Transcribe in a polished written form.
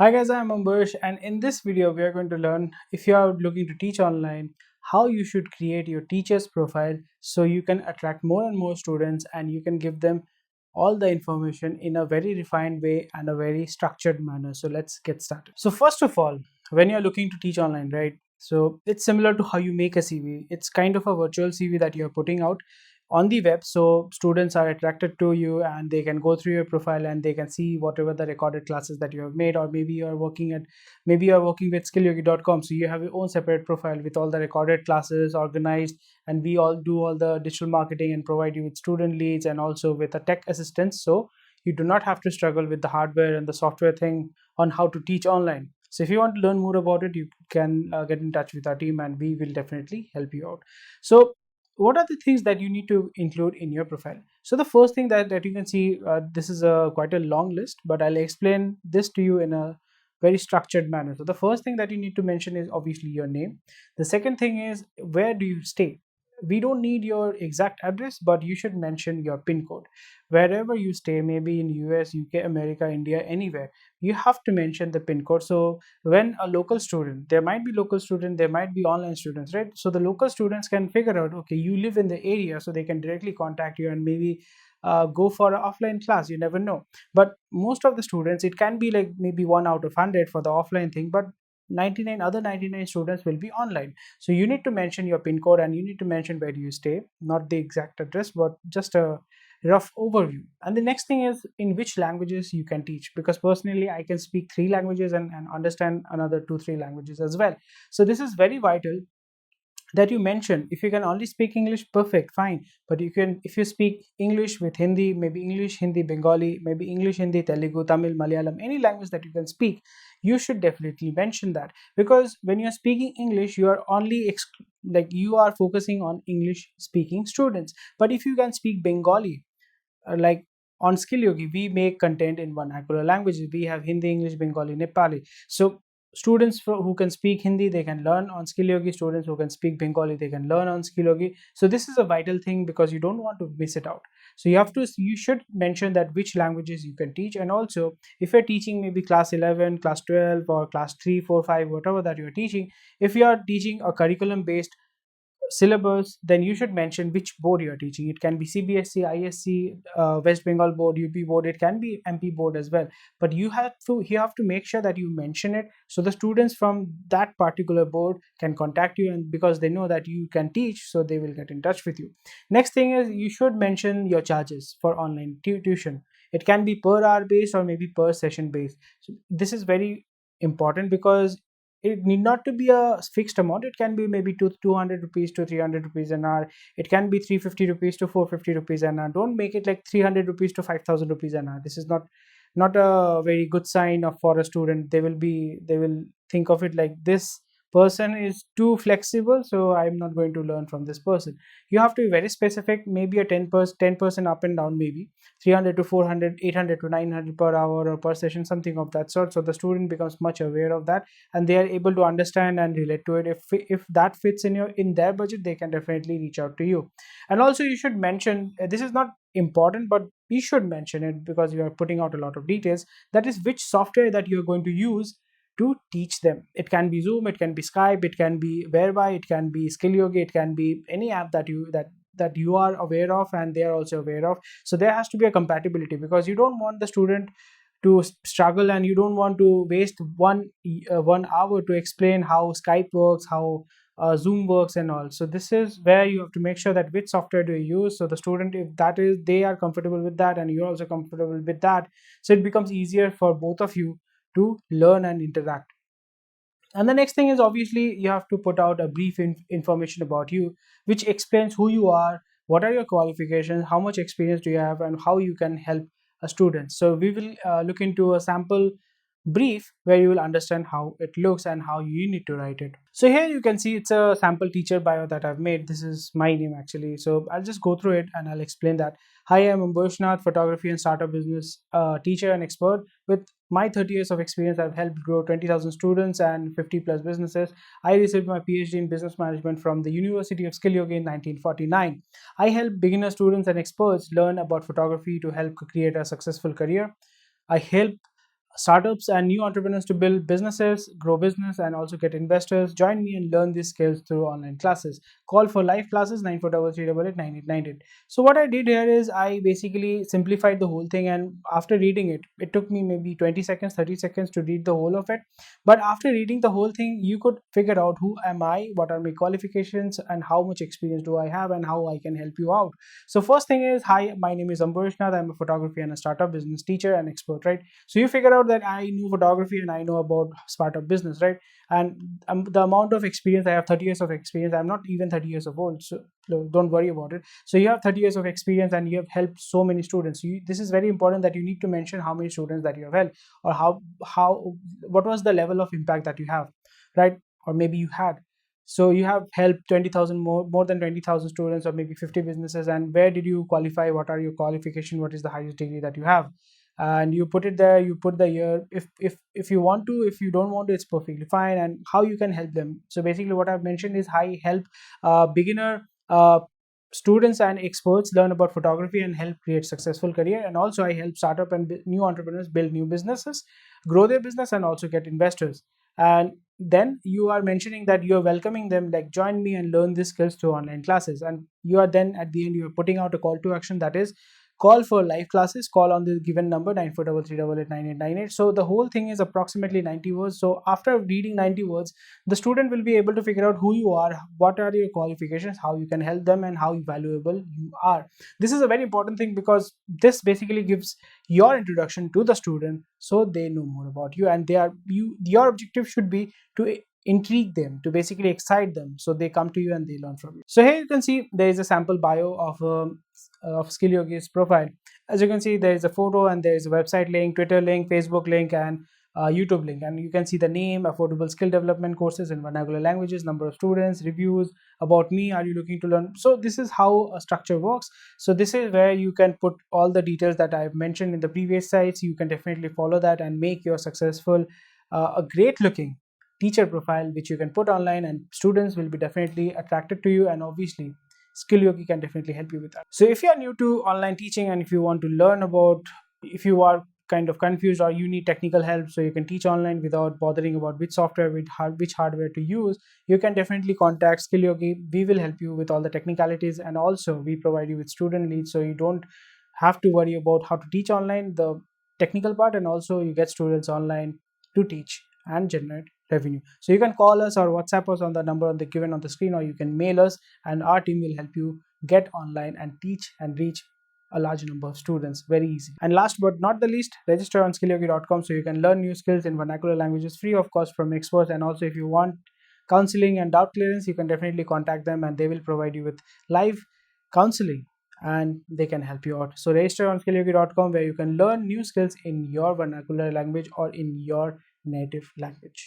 Hi guys, I'm Ambush, and in this video we are going to learn, if you are looking to teach online, how you should create your teacher's profile so you can attract more and more students and you can give them all the information in a very refined way and a very structured manner. So let's get started. So first of all, when you're looking to teach online, right? So it's similar to how you make a CV. It's kind of a virtual CV that you're putting out on the web, so students are attracted to you and they can go through your profile and they can see whatever the recorded classes that you have made, or maybe you're working with skillyogi.com, so you have your own separate profile with all the recorded classes organized, and we all do all the digital marketing and provide you with student leads and also with a tech assistance, so you do not have to struggle with the hardware and the software thing on how to teach online. So if you want to learn more about it, you can get in touch with our team and we will definitely help you out. So what are the things that you need to include in your profile? So the first thing that you can see, this is a quite a long list, but I'll explain this to you in a very structured manner. So the first thing that you need to mention is obviously your name. The second thing is, where do you stay? We don't need your exact address, but you should mention your pin code. Wherever you stay, maybe in US, UK, America, India, anywhere, you have to mention the pin code. So when a local student, there might be local student, there might be online students, right? So the local students can figure out, okay, you live in the area, so they can directly contact you and maybe go for an offline class. You never know. But most of the students, it can be like maybe 1 out of 100 for the offline thing, but 99 students will be online. So you need to mention your pin code and you need to mention where you stay, not the exact address, but just a rough overview. And the next thing is in which languages you can teach, because personally I can speak 3 languages and understand another 2 3 languages as well. So this is very vital that you mention. If you can only speak English, perfect, fine, but you can, if you speak English with Hindi, maybe English Hindi Bengali, maybe English Hindi Telugu Tamil Malayalam, any language that you can speak, you should definitely mention that, because when you're speaking English, you are only like you are focusing on English speaking students. But if you can speak Bengali, like on Skill Yogi, we make content in vernacular languages. We have Hindi, English, Bengali, Nepali. So students who can speak Hindi, they can learn on Skill Yogi. Students who can speak Bengali, they can learn on Skill Yogi. So this is a vital thing because you don't want to miss it out. So you should mention that which languages you can teach, and also if you're teaching maybe class 11, class 12, or class 3, 4, 5, whatever that you're teaching, if you are teaching a curriculum based syllabus, then you should mention which board you are teaching. It can be CBSC, ISC, West Bengal board, UP board, it can be MP board as well. But you have to make sure that you mention it so the students from that particular board can contact you, and because they know that you can teach, so they will get in touch with you. Next thing is, you should mention your charges for online tuition. It can be per hour based or maybe per session based. So this is very important because it need not to be a fixed amount. It can be maybe 200 rupees to 300 rupees an hour. It can be 350 rupees to 450 rupees an hour. Don't make it like 300 rupees to 5000 rupees an hour. This is not a very good sign of for a student. They will think of it like, this person is too flexible, so I'm not going to learn from this person. You have to be very specific, maybe a 10% up and down, maybe 300 to 400, 800 to 900 per hour or per session, something of that sort, so the student becomes much aware of that and they are able to understand and relate to it. If that fits in their budget, they can definitely reach out to you. And also you should mention, this is not important, but you should mention it because you are putting out a lot of details, that is which software that you are going to use to teach them. It can be Zoom, it can be Skype, it can be Whereby, it can be Skill Yogi, it can be any app that you are aware of and they are also aware of. So there has to be a compatibility, because you don't want the student to struggle and you don't want to waste 1 hour to explain how Skype works, how Zoom works and all. So this is where you have to make sure that which software do you use, so the student, if that is, they are comfortable with that and you're also comfortable with that, so it becomes easier for both of you to learn and interact. And the next thing is, obviously you have to put out a brief information about you, which explains who you are, what are your qualifications, how much experience do you have, and how you can help a student. So we will look into a sample brief where you will understand how it looks and how you need to write it. So here you can see it's a sample teacher bio that I've made. This is my name actually. So I'll just go through it and I'll explain that. Hi, I'm Ambushnath, photography and startup business teacher and expert. With my 30 years of experience, I've helped grow 20,000 students and 50 plus businesses. I received my PhD in business management from the University of Skill Yogi in 1949. I help beginner students and experts learn about photography to help create a successful career. I help startups and new entrepreneurs to build businesses, grow business, and also get investors. Join me and learn these skills through online classes. Call for live classes 9433889898. So what I did here is I basically simplified the whole thing, and after reading it, it took me maybe 20 seconds, 30 seconds to read the whole of it. But after reading the whole thing, you could figure out who am I, what are my qualifications, and how much experience do I have, and how I can help you out. So first thing is, hi, my name is Ambarishnath. I'm a photography and a startup business teacher and expert, right? So you figure out that I knew photography and I know about startup business, right? And the amount of experience I have, 30 years of experience. I'm not even 30 years of old, so don't worry about it. So you have 30 years of experience and you have helped so many students. This is very important that you need to mention how many students that you have helped, or how what was the level of impact that you have, right? Or maybe you had. So you have helped 20,000 more than 20,000 students, or maybe 50 businesses. And where did you qualify? What are your qualification? What is the highest degree that you have? And you put it there, you put the year. If you want to, if you don't want to, it's perfectly fine. And how you can help them. So basically what I've mentioned is I help beginner students and experts learn about photography and help create successful career. And also I help startup and new entrepreneurs build new businesses, grow their business, and also get investors. And then you are mentioning that you're welcoming them, like, join me and learn these skills through online classes. And you are then at the end, you're putting out a call to action, that is, call for live classes. Call on the given number 9433889898. So the whole thing is approximately 90 words. So after reading 90 words, the student will be able to figure out who you are, what are your qualifications, how you can help them, and how valuable you are. This is a very important thing, because this basically gives your introduction to the student, so they know more about you. And your objective should be to intrigue them, to basically excite them, so they come to you and they learn from you. So here you can see there is a sample bio of SkillYogi's profile. As you can see, there is a photo and there is a website link, Twitter link, Facebook link, and YouTube link. And you can see the name, affordable skill development courses in vernacular languages, number of students, reviews, about me, are you looking to learn. So this is how a structure works. So this is where you can put all the details that I've mentioned in the previous sites. You can definitely follow that and make your successful, a great looking teacher profile, which you can put online, and students will be definitely attracted to you. And obviously SkillYogi can definitely help you with that. So if you are new to online teaching, and if you want to learn about, if you are kind of confused or you need technical help so you can teach online without bothering about which software, which hardware to use, you can definitely contact SkillYogi. We will help you with all the technicalities, and also we provide you with student leads, so you don't have to worry about how to teach online, the technical part, and also you get students online to teach and generate revenue. So you can call us or WhatsApp us on the number given on the screen, or you can mail us, and our team will help you get online and teach and reach a large number of students very easy. And last but not the least, register on skillyogi.com so you can learn new skills in vernacular languages free of cost from experts. And also if you want counseling and doubt clearance, you can definitely contact them, and they will provide you with live counseling and they can help you out. So register on skillyogi.com, where you can learn new skills in your vernacular language or in your native language.